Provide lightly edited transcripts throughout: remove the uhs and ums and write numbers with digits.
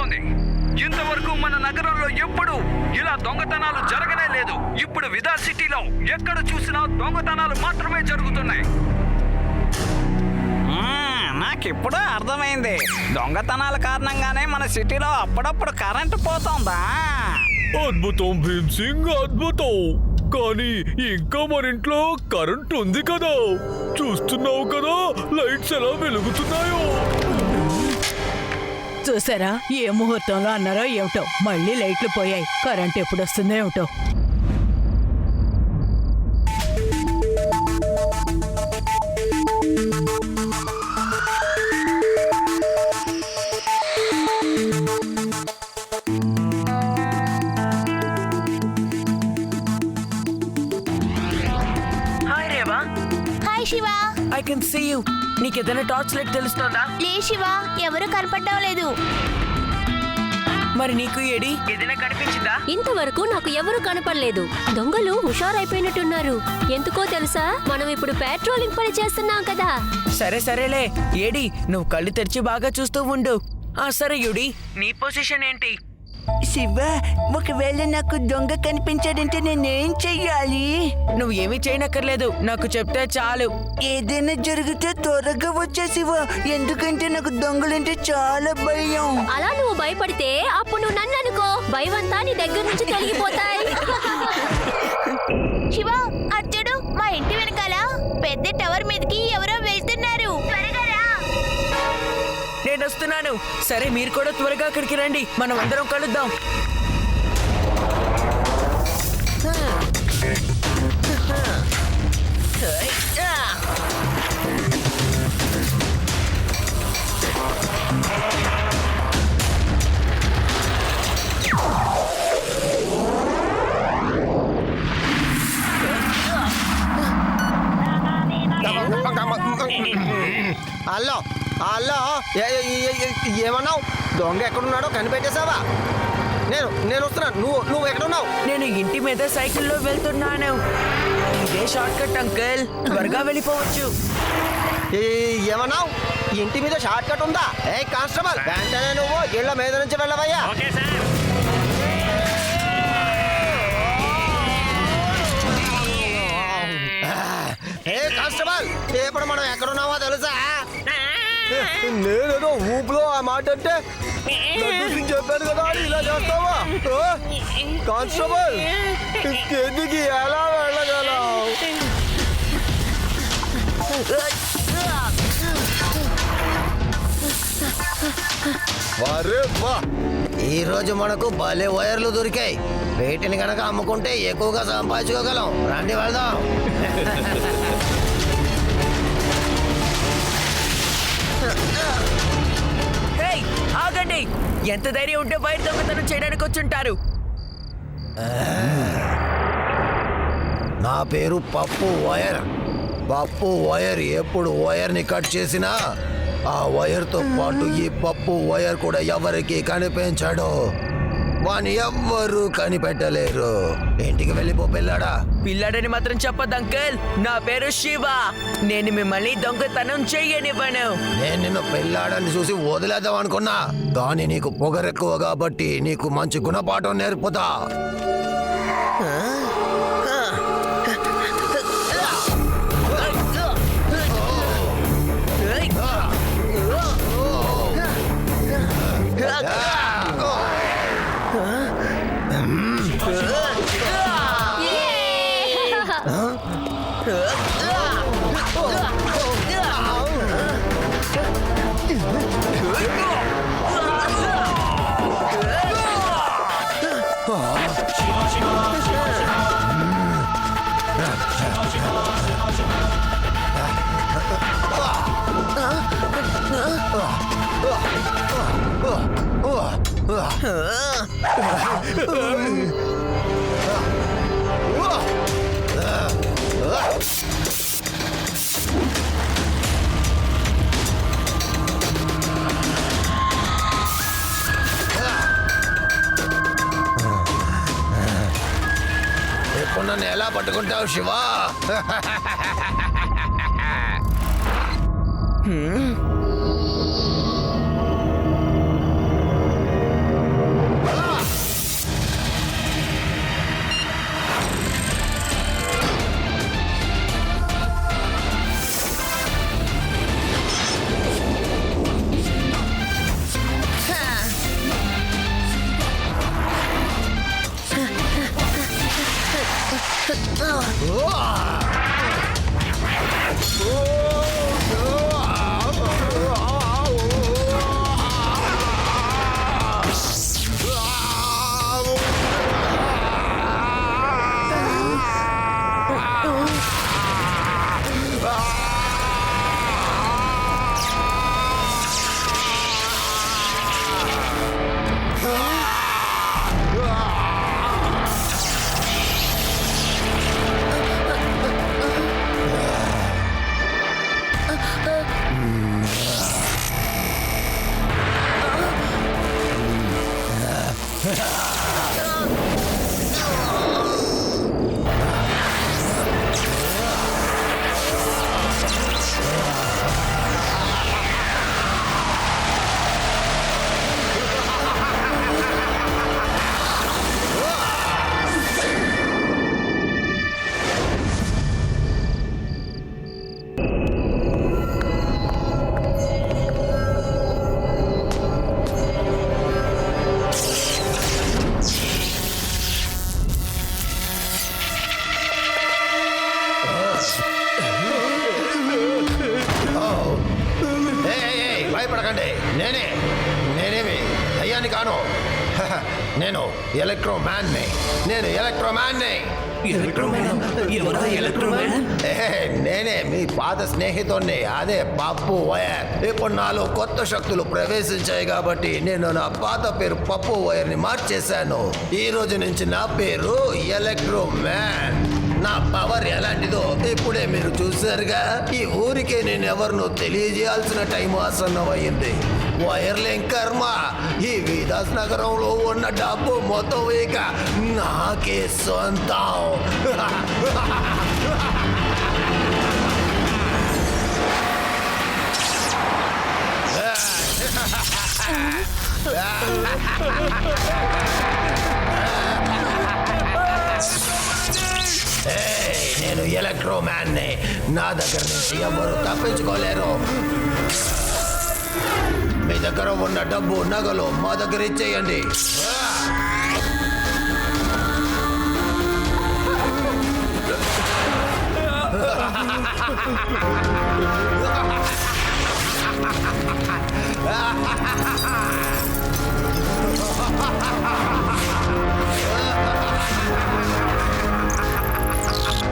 జరుగుతోంది. ఇంతవరకు మన నగరంలో ఎప్పుడు ఇలా దొంగతనాలు జరగనే లేదు. ఇప్పుడు విదా సిటీలో ఎక్కడ చూసినా దొంగతనాలు మాత్రమే జరుగుతున్నాయి. నాకిప్పుడు అర్థమైంది. దొంగతనాల కారణంగానే మన సిటీలో అప్పుడప్పుడు కరెంటు పోతుందా? అద్భుతం భీమ్ సింగ్, అద్భుతం. కానీ ఇంకా మరింట్లో కరెంట్ ఉంది కదా, చూస్తున్నావు కదా లైట్స్ ఎలా వెలుగుతున్నాయో. చూసారా, ఏ ముహూర్తంలో అన్నారో ఏమిటో మళ్ళీ లైట్లు పోయాయి. కరెంట్ ఎప్పుడు వస్తుందో ఏమిటో. Hi Reva. Hi Shiva. I can see you. నీకేదైనా టార్చ్ లైట్ తెలుస్తుందా? లే శివ, ఎవరు కనపడడం లేదు. మరి నీకు ఏడి ఏదైనా కనిపించిందా? ఇంతవరకు నాకు ఎవరు కనపడలేదు. దొంగలు హుషారైపోయినట్టున్నారు. ఎందుకో తెలుసా, మనం ఇప్పుడు పెట్రోలింగ్ పని చేస్తున్నాం కదా. సరేలే ఏడి, నువ్వు కళ్ళు తెరిచి బాగా చూస్తూ ఉండు. సరే యుడి, నీ పొజిషన్ ఏంటి? శివ, ఒకవేళ నాకు దొంగ కనిపించాడంటే నేనేం చెయ్యాలి? నువ్వు ఏమీ చేయనక్కర్లేదు, నాకు చెప్తే చాలు. ఏదైనా జరిగితే త్వరగా వచ్చే శివ, ఎందుకంటే నాకు దొంగలంటే చాలా భయం. అలా నువ్వు భయపడితే అప్పుడు నువ్వు నన్ను అనుకో, భయమంతా నీ దగ్గర నుంచి తొలగిపోతాయి. శివ, అర్జుడు, మా ఇంటి వెనకాల పెద్ద టవర్ మీదకి ఎవరో వెళ్తున్నారు. త్వరగా రా. నేను వస్తున్నాను. సరే, మీరు కూడా త్వరగా అక్కడికి రండి, మనం అందరం కలుద్దాం. హలో హలో, ఏమన్నావు? దొంగ ఎక్కడున్నాడో కనిపెట్టేశావా? నేను వస్తున్నాను. నువ్వు ఎక్కడున్నావు? నేను ఇంటి మీద సైకిల్లో వెళ్తున్నాను. ఇదే షార్ట్ కట్ అంకుల్, త్వరగా వెళ్ళిపోవచ్చు. ఏమన్నావు? ఇంటి మీద షార్ట్ కట్ ఉందా? ఏ కానిస్టేబుల్, వెంటనే నువ్వు ఇళ్ల మీద నుంచి వెళ్ళవయ్యా. ఏ కానిస్టేబుల్, ఇప్పుడు మనం ఎక్కడున్నామో తెలుసా? నేనేదో ఊపులో ఆ మాట అంటే చెప్పాను కదా, ఇలా చేస్తావా? కానిస్టేబుల్, ఎందుకు ఎలా వెళ్ళగలవు? ఈ రోజు మనకు భలే వైర్లు దొరికాయి. వీటిని కనుక అమ్ముకుంటే ఎక్కువగా సంపాదించుకోగలం. రండి వెళ్దాం. ఆగండి, ఎంత ధైర్యం ఉంటే వైర్ దొంగతనం చేయడానికి వచ్చుంటారు. నా పేరు పప్పు వైర్. పప్పు వైర్ ఎప్పుడు వైర్ని కట్ చేసినా ఆ వైర్తో పాటు ఈ పప్పు వైర్ కూడా ఎవరికి కనిపించాడు. వాని ఎవ్వరూ కనిపెట్టలేరు. ఇంటికి వెళ్ళిపో పిల్లాడా. పిల్లాడని మాత్రం చెప్పదు అంకుల్, నా పేరు శివ. నేను మిమ్మల్ని దొంగతనం చెయ్యనివ్వను. నేను నిన్ను పిల్లాడని చూసి వదిలేద్దాం అనుకున్నా, కానీ నీకు పొగరెక్కువ కాబట్టి నీకు మంచి గుణపాఠం నేర్పుతా. ఇప్పుడు నన్ను ఎలా పట్టుకుంటావు శివా? నేనేమి దయ్యాన్ని కాను. నేను ఎలక్ట్రో మ్యాన్ని. నేనే మీ పాత స్నేహితుడిని, అదే పప్పు వైర్. ఇప్పుడు నాలో కొత్త శక్తులు ప్రవేశించాయి కాబట్టి నేను నా పాత పేరు పప్పు వైర్ని మార్చేశాను. ఈ రోజు నుంచి నా పేరు ఎలక్ట్రో మ్యాన్. నా పవర్ ఎలాంటిదో ఇప్పుడే మీరు చూశారుగా. ఈ ఊరికే నేను ఎవరినో తెలియజేయాల్సిన టైం ఆసన్నమైంది. వైర్లేం కర్మ, ఈ విదాస్ నగరంలో ఉన్న డబ్బు మొత్తం ఇక నాకే సొంతం. నేను ఎలక్ట్రో మ్యాన్ని. నా దగ్గర నుంచి ఎవరు తప్పించుకోలేరు. మీ దగ్గర ఉన్న డబ్బు నగలు మా దగ్గర ఇచ్చేయండి.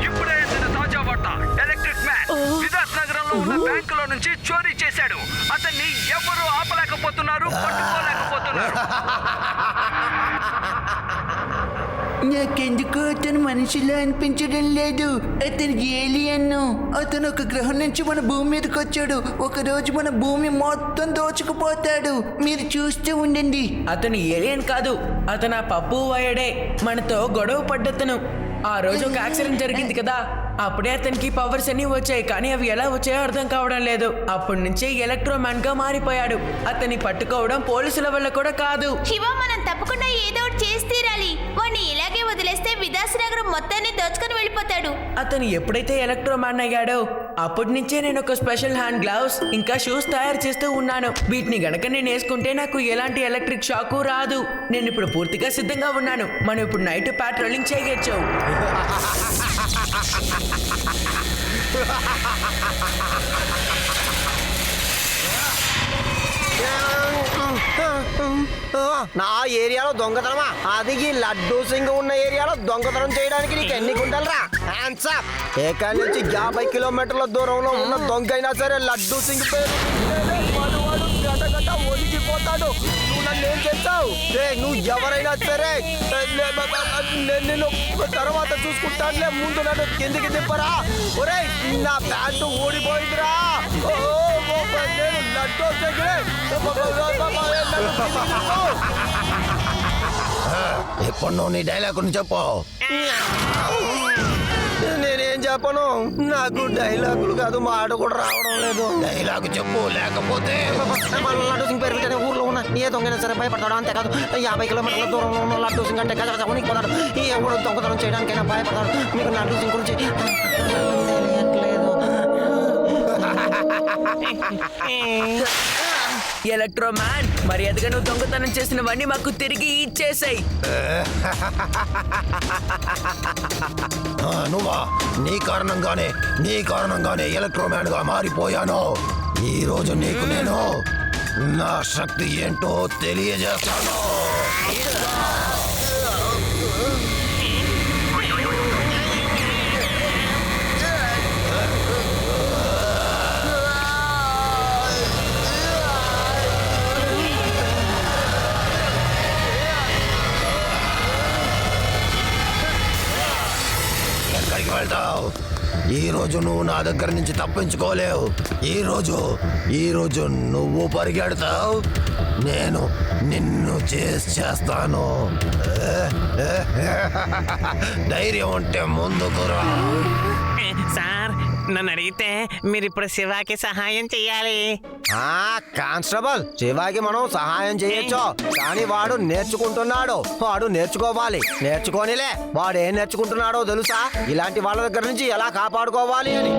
ఇప్పుడే అందిన తాజా వార్త. ఎలక్ట్రిక్ మ్యాన్ విదాస్ నగరంలో ఉన్న బ్యాంకులో నుంచి చోరీ చేశాడు. అతన్ని ఎవరు ఆపలేకపోతున్నారు, పట్టుకోలేకపోతున్నారు. నాకెందుకు అతను మనిషిలా అనిపించడం లేదు. అతను ఏలియన్. అతను ఒక గ్రహం నుంచి మన భూమి మీదకి వచ్చాడు. ఒక రోజు మన భూమి మొత్తం దోచుకుపోతాడు. మీరు చూస్తూ ఉండండి. అతను ఏలియన్ కాదు, అతను ఆ పప్పు వాయడే. మనతో గొడవ పడ్డతను. ఆ రోజు ఒక యాక్సిడెంట్ జరిగింది కదా, అప్పుడే అతనికి పవర్స్ అన్ని వచ్చాయి. కానీ అవి ఎలా వచ్చాయో అర్థం కావడం లేదు. అప్పటి నుంచే ఎలక్ట్రో మ్యాన్ గా మారిపోయాడు. అతన్ని పట్టుకోవడం పోలీసుల వల్ల కూడా కాదు. శివ, మనం తప్పకుండా ఏదో ఒకటి చేసి తీరాలి. వాడిని ఇలాగే వదిలేస్తే విదాస్ నగరం మొత్తాన్ని దోచుకొని వెళ్ళిపోతాడు. అతను ఎప్పుడైతే ఎలక్ట్రో మ్యాన్ అయ్యాడో అప్పటి నుంచే నేను ఒక స్పెషల్ హ్యాండ్ గ్లౌస్ ఇంకా షూస్ తయారు చేస్తూ ఉన్నాను. వీటిని గనక నేను వేసుకుంటే నాకు ఎలాంటి ఎలక్ట్రిక్ షాకు రాదు. నేను ఇప్పుడు పూర్తిగా సిద్ధంగా ఉన్నాను. మనం ఇప్పుడు నైట్ పాట్రోలింగ్ చేయొచ్చు. నా ఏరియాలో దొంగతనమా? అది ఈ లడ్డూ సింగ్ ఉన్న ఏరియాలో దొంగతనం చేయడానికి నీకు ఎన్ని గుంటలరా? ఎక్కడి నుంచి 50 కిలోమీటర్ల దూరంలో ఉన్న దొంగ అయినా సరే లడ్డూ సింగ్ పేరు గట ఒలిగిపోతాడు. నువ్వు నన్ను ఏం చేస్తావు? నువ్వు ఎవరైనా సరే నేను తర్వాత చూసుకుంటానులే. ముందు నన్ను కిందికి తిప్పరా. ఒరే, నా ప్యాంటు ఊడిపోయిందిరా. నేను లడ్డూ సింగ్. ఇప్పుడు నువ్వు నీ డైలాగ్ చెప్పు. నేనేం చెప్పను, నాకు డైలాగులు కాదు మాట కూడా రావడం లేదు. డైలాగ్ చెప్పు, లేకపోతే లడ్డూ సింగ్ పేరు పెట్టిన ఊర్లో ఉన్న ఏ దొంగైనా సరే భయపడతాడు. అంతేకాదు 50 కిలోమీటర్ల దూరంలో ఉన్న లడ్డూ సింగ్ అంటే ఉనికిపోతాడు. ఎవడు దొంగతనం చేయడానికైనా భయపడతాడు. మీకు లడ్డూ సింగ్ గురించి తెలియట్లేదు. ఎలక్ట్రో మ్యాన్, మర్యాదగా నువ్వు దొంగతనం చేసినవన్నీ మాకు తిరిగి ఇచ్చేసాయి. నువ్వా? నీ కారణంగానే ఎలక్ట్రో మ్యాన్ గా మారిపోయాను. ఈ రోజు నీకు నేను నా శక్తి ఏంటో తెలియజేస్తాను. ఎక్కడికి వెళ్తావు? ఈ రోజు నువ్వు నా దగ్గర నుంచి తప్పించుకోలేవు. ఈ రోజు నువ్వు పరిగెడతావు, నేను నిన్ను చేస్తాను. ధైర్యం ఉంటే ముందుకు రా. సార్, నన్ను అడిగితే మీరు ఇప్పుడు శివాకి సహాయం చెయ్యాలి. కానిస్టేబుల్, శివాకి మనం సహాయం చేయొచ్చు, కానీ వాడు నేర్చుకుంటున్నాడు. వాడు నేర్చుకోవాలి. నేర్చుకోనిలే. వాడు ఏం నేర్చుకుంటున్నాడో తెలుసా? ఇలాంటి వాళ్ళ దగ్గర నుంచి ఎలా కాపాడుకోవాలి అని.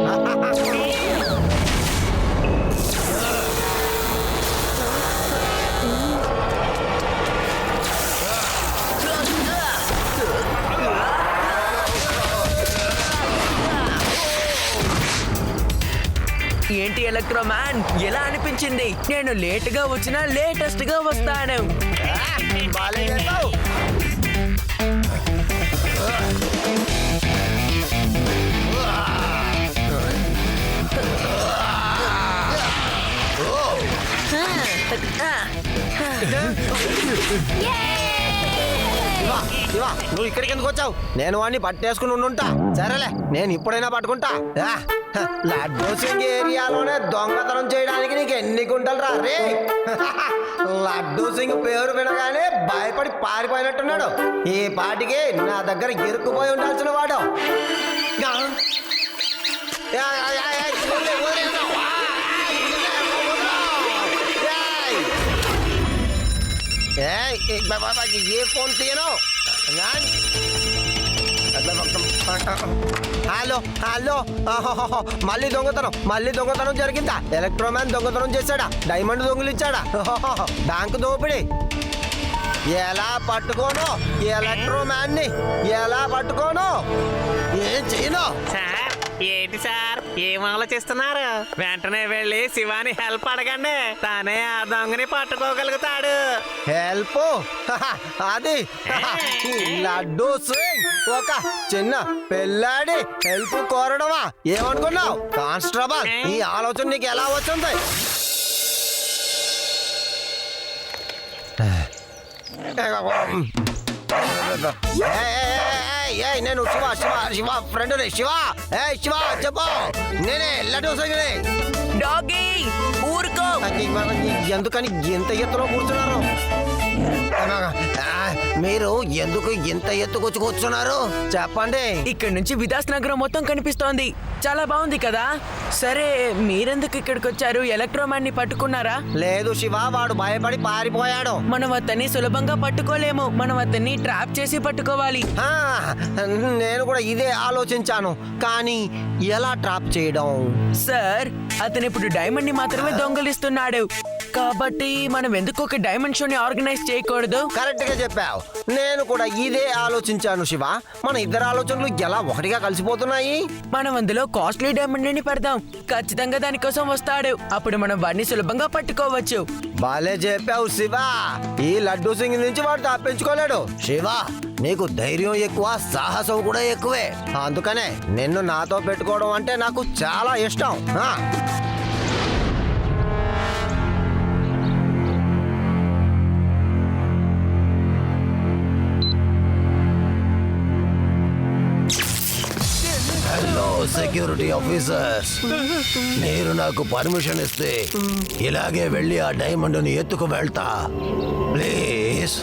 ఏంటి ఎలక్ట్రో మ్యాన్, ఎలా అనిపించింది? నేను లేట్ గా వచ్చినా లేటెస్ట్ గా వస్తాను. బాలే చేసావు. శివా, నువ్వు ఇక్కడికి ఎందుకు వచ్చావు? నేను వాడిని పట్టేసుకుని ఉండుంటా. సరేలే, నేను ఇప్పుడైనా పట్టుకుంటా. లడ్డూ సింగ్ ఏరియాలోనే దొంగతనం చేయడానికి నీకు ఎన్ని గుంటలు రా రే. లడ్డూ సింగ్ పేరు వినగానే భయపడి పారిపోయినట్టున్నాడు. ఈ పాటికి నా దగ్గర ఇరుక్కుపోయి ఉండాల్సిన వాడు. ఏ ఫోన్ తీయను. హలో హలో, మళ్ళీ దొంగతనం జరిగిందా? ఎలక్ట్రోమ్యాన్ దొంగతనం చేశాడా? డైమండ్ దొంగిలించాడా? బ్యాంకు దోపిడి. ఎలా పట్టుకోను ఎలక్ట్రోమ్యాన్ ని? ఎలా పట్టుకోను? ఏం చేయను? ఏంటి సార్, ఏం ఆలోచిస్తున్నారు? వెంటనే వెళ్ళి శివాని హెల్ప్ అడగండి, తానే ఆ దొంగని పట్టుకోగలుగుతాడు. హెల్ప్? అది లడ్డూ సింగ్ ఒక చిన్న పిల్లాడి హెల్ప్ కోరడమా? ఏమనుకున్నావు కానిస్టేబుల్? ఈ ఆలోచన నీకు ఎలా వచ్చింది? నేను శివ ఫ్రెండ్ శివ. శివ చెప్పు, నేనే లడ్డూ సింగ్. డాగీ ఊరుకో. ఎందుకని ఎంత ఎత్తులో కూర్చున్నారు? మీరు ఎందుకు ఇంత ఎత్తుకొచ్చి కూర్చున్నారు చెప్పండి. ఇక్కడ నుంచి విదాస్ నగరం మొత్తం కనిపిస్తోంది. చాలా బాగుంది కదా. సరే, మీరెందుకు ఇక్కడికి వచ్చారు? ఎలక్ట్రోమ్యాన్ ని పట్టుకున్నారా? లేదు శివ, వాడు భయపడి పారిపోయాడు. మనం అతన్ని సులభంగా పట్టుకోలేము. మనం అతన్ని ట్రాప్ చేసి పట్టుకోవాలి. నేను కూడా ఇదే ఆలోచించాను, కానీ ఎలా ట్రాప్ చేయడం? సార్, అతను ఇప్పుడు డైమండ్ ని మాత్రమే దొంగలిస్తున్నాడు. కాబట్టి మనం ఎందుకు ఒక డైమండ్ షోని ఆర్గనైజ్ చేయకూడదు? కరెక్ట్ గా చెప్పావు. నేను కూడా ఇదే ఆలోచించాను శివ. మన ఇద్దరు ఆలోచనలు ఎలా ఒకటిగా కలిసిపోతున్నాయి. మనం అందులో కాస్ట్లీ డైమండ్ ని పెడదాం. ఖచ్చితంగా దానికోసం వస్తాడు. అప్పుడు మనం వాడిని సులభంగా పట్టుకోవచ్చు. బాలే చెప్పావు శివ. ఈ లడ్డూ సింగ్ నుంచి వాడు తప్పించుకోలేడు. శివ, నీకు ధైర్యం ఎక్కువ, సాహసం కూడా ఎక్కువే. అందుకనే నిన్ను నాతో పెట్టుకోవడం అంటే నాకు చాలా ఇష్టం. హలో సెక్యూరిటీ ఆఫీసర్స్, మీరు నాకు పర్మిషన్ ఇస్తే ఇలాగే వెళ్ళి ఆ డైమండ్ ని ఎత్తుకు వెళ్తా ప్లీజ్.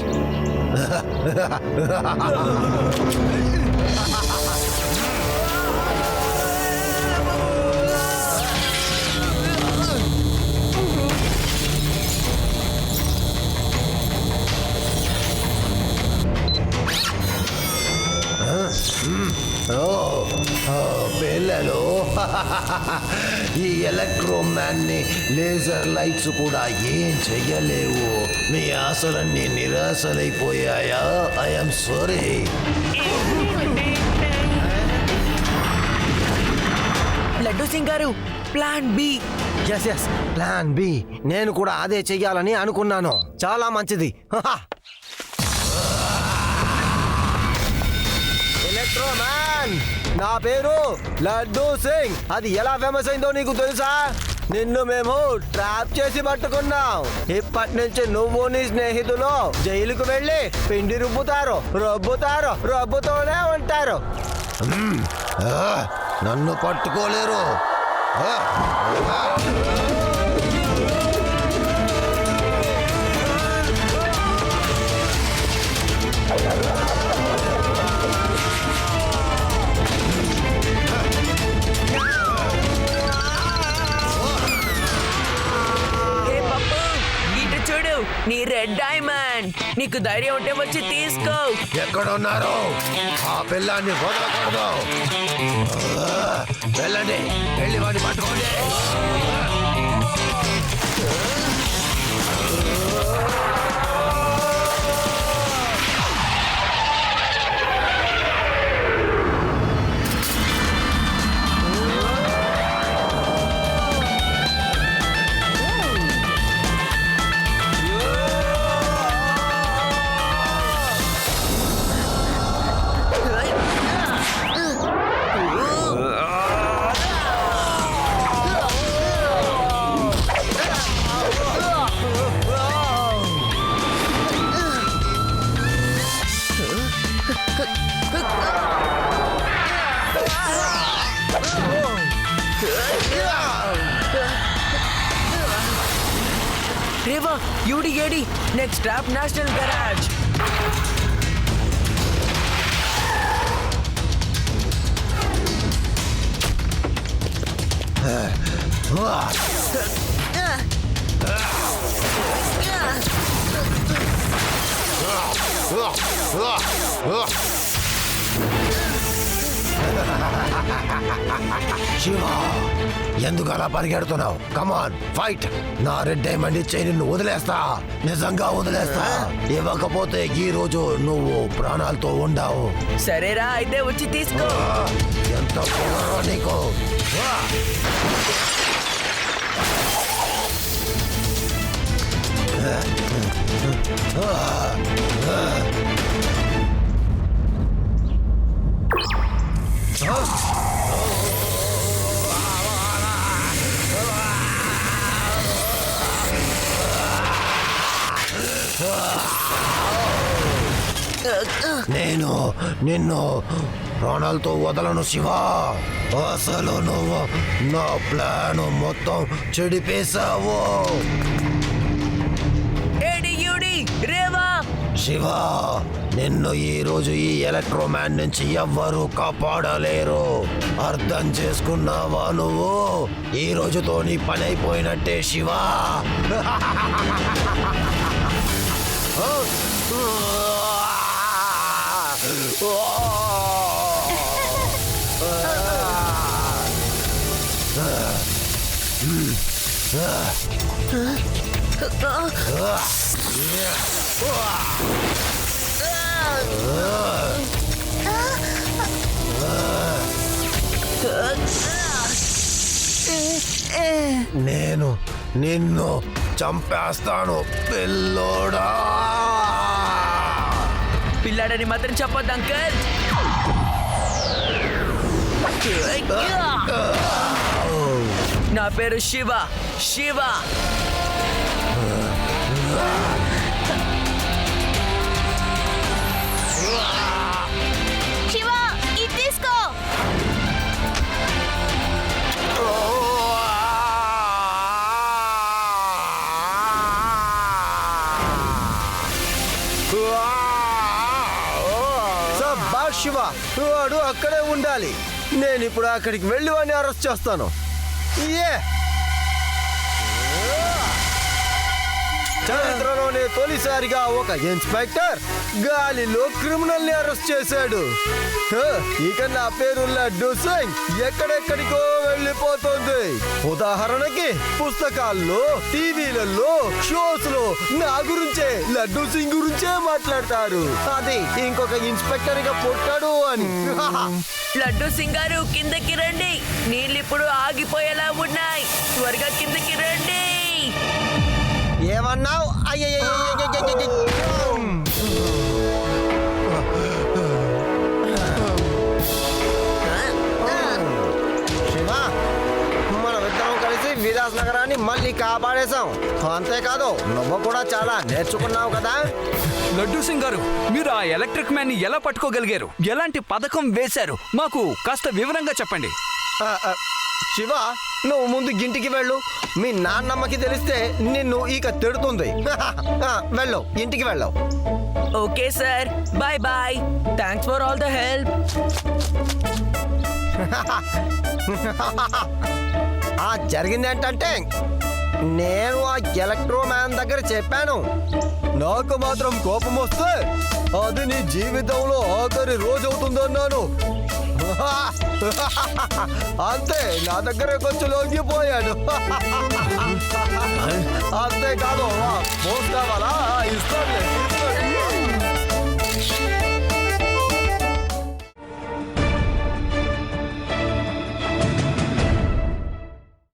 పిల్లలు, ఈ ఎలక్ట్రోమ్యాన్ ని లేజర్ లైట్స్ కూడా ఏం చెయ్యలేవు. మీ ఆశలన్నీ నిరాశలైపోయాయా? I'm sorry. Laddu Singh garu, plan B. Yes plan B. నేను కూడా అదే చెయ్యాలని అనుకున్నాను. చాలా మంచిది. ఎలక్ట్రోమ్యాన్, నా పేరు లడ్డూ సింగ్. అది ఎలా ఫేమస్ అయిందో నీకు తెలుసా? నిన్ను మేము ట్రాప్ చేసి పట్టుకున్నాం. ఇప్పటి నుంచి నువ్వు నీ స్నేహితులు జైలుకు వెళ్ళి పిండి రుబ్బుతూనే ఉంటారు. నన్ను పట్టుకోలేరు. చూడు, నీ రెడ్ డైమండ్. నీకు ధైర్యం ఉంటే వచ్చి తీసుకో. ఎక్కడున్నారు? ఆ పిల్లాన్ని వదలకూడదు. వెళ్ళండి, వెళ్ళి వాడిని పట్టుకోండి. రేవా యూడి ఏడి next stop national garage. Shiva ఎందుకు అలా పరిగెడుతున్నావు? Come on fight. నా రెడ్ డైమండ్ ఇచ్చే నిన్ను వదిలేస్తా, నిజంగా వదిలేస్తా. ఇవ్వకపోతే ఈ రోజు నువ్వు ప్రాణాలతో ఉండవు. సరేరా అయితే వచ్చి తీసుకో. ఎంత పొగరో నీకు. నేను నిన్ను ప్రాణాలతో వదలను శివ. అసలు నువ్వు నా ప్లాన్ మొత్తం చెడిపేశావు. ఏడి యూడి రేవా. శివ నిన్ను ఈ రోజు ఈ ఎలక్ట్రోమ్యాన్ నుంచి ఎవ్వరూ కాపాడలేరు. అర్థం చేసుకున్నావా నువ్వు? ఈ రోజుతో నీ పని అయిపోయినట్టే శివ. నేను నిన్ను చంపేస్తాను పిల్లోడా. పిల్లాడని మాత్రం చెప్పొద్దు అంకల్. నా పేరు శివ. శివ శివ ఇది తీసుకో. శివ వాడు అక్కడే ఉండాలి. నేను ఇప్పుడు అక్కడికి వెళ్ళి వాడిని అరెస్ట్ చేస్తాను. చరిత్రలోనే తొలిసారిగా ఒక ఇన్స్పెక్టర్ గాలిలో క్రిమినల్ ని అరెస్ట్ చేశాడు. ఇక నా పేరు లడ్డూ సింగ్ ఎక్కడెక్కడికో వెళ్ళిపోతుంది. ఉదాహరణకి పుస్తకాల్లో, టీవీలలో, షోస్ లో నా గురించే, లడ్డూ సింగ్ గురించే మాట్లాడతారు. అది ఇంకొక ఇన్స్పెక్టర్ గా పుట్టాడు అని. లడ్డూ సింగ్ గారు కిందకి రండి. నీళ్ళు ఇప్పుడు ఆగిపోయేలా ఉన్నాయి. త్వరగా కిందకి రండి. ఏమన్నావు? శివ మనమిద్దరం కలిసి విలాస్ నగరాన్ని మళ్ళీ కాపాడేశాం. అంతేకాదు నువ్వు కూడా చాలా నేర్చుకున్నావు కదా. లడ్డూ సింగ్ గారు, మీరు ఆ ఎలక్ట్రిక్ మ్యాన్ ని ఎలా పట్టుకోగలిగారు? ఎలాంటి పథకం వేశారు? మాకు కాస్త వివరంగా చెప్పండి. శివ నువ్వు ముందు ఇంటికి వెళ్ళు. మీ నాన్నమ్మకి తెలిస్తే నిన్ను ఇక తిడుతుంది. వెళ్ళు, ఇంటికి వెళ్ళు. Okay sir, bye bye. Thanks for all the help. జరిగింది ఏంటంటే నేను ఆ ఎలక్ట్రో మ్యాన్ దగ్గర చెప్పాను. నాకు మాత్రం కోపం వస్తే అది నీ జీవితంలో ఆఖరి రోజు అవుతుందన్నాను. అంతే, నా దగ్గరే కొంచెం లొంగిపోయాడు. అంతేకాదు, పోస్ట్ కావాలా? ఇస్తాను.